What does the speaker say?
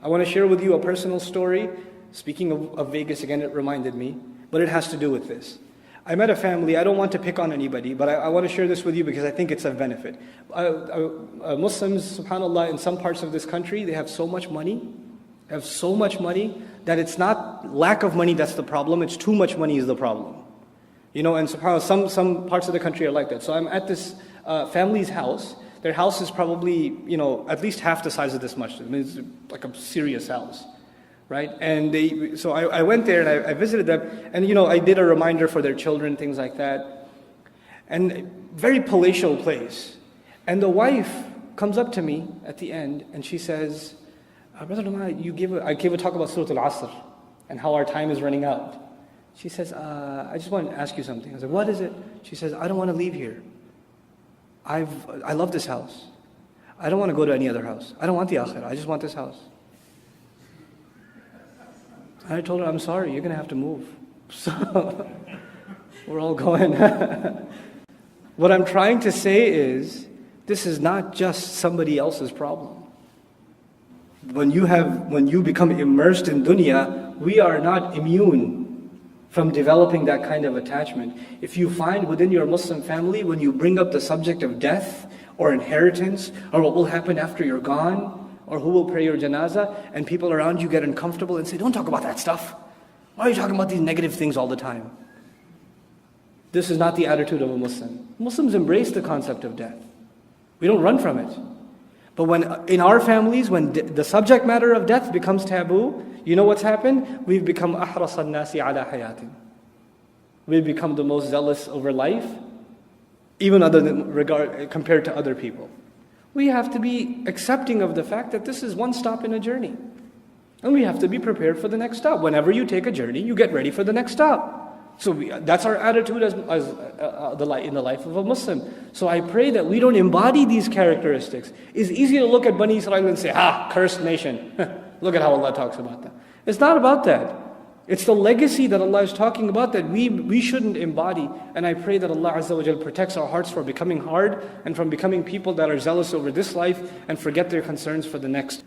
I want to share with you a personal story. Speaking of Vegas again, it reminded me, but it has to do with this. I met a family. I don't want to pick on anybody, but I want to share this with you because I think it's of benefit. Muslims, subhanAllah, in some parts of this country, they have so much money, that it's not lack of money that's the problem, it's too much money is the problem. You know, and subhanAllah, some parts of the country are like that. So I'm at this family's house. Their house is probably, you know, at least half the size of this much. I mean, it's like a serious house, right? And so I went there and I visited them, and you know, I did a reminder for their children, things like that. And very palatial place. And the wife comes up to me at the end and she says, Brother Na'man, I gave a talk about Surah Al-Asr and how our time is running out. She says, I just want to ask you something. I said, what is it? She says, I don't want to leave here. I love this house. I don't want to go to any other house. I don't want the akhirah. I just want this house. And I told her, I'm sorry, you're going to have to move. So we're all going. What I'm trying to say is, this is not just somebody else's problem. When you become immersed in dunya, we are not immune from developing that kind of attachment. If you find within your Muslim family, when you bring up the subject of death or inheritance or what will happen after you're gone or who will pray your janazah, and people around you get uncomfortable and say, don't talk about that stuff. Why are you talking about these negative things all the time? This is not the attitude of a Muslim. Muslims embrace the concept of death. We don't run from it. But when in our families, when the subject matter of death becomes taboo, you know what's happened? We've become أحرص الناس على حياة. We've become the most zealous over life, even compared to other people. We have to be accepting of the fact that this is one stop in a journey. And we have to be prepared for the next stop. Whenever you take a journey, you get ready for the next stop. So that's our attitude in the life of a Muslim. So I pray that we don't embody these characteristics. It's easy to look at Bani Israel and say, cursed nation. Look at how Allah talks about that. It's not about that. It's the legacy that Allah is talking about that we shouldn't embody. And I pray that Allah Azza wa Jal protects our hearts from becoming hard and from becoming people that are zealous over this life and forget their concerns for the next.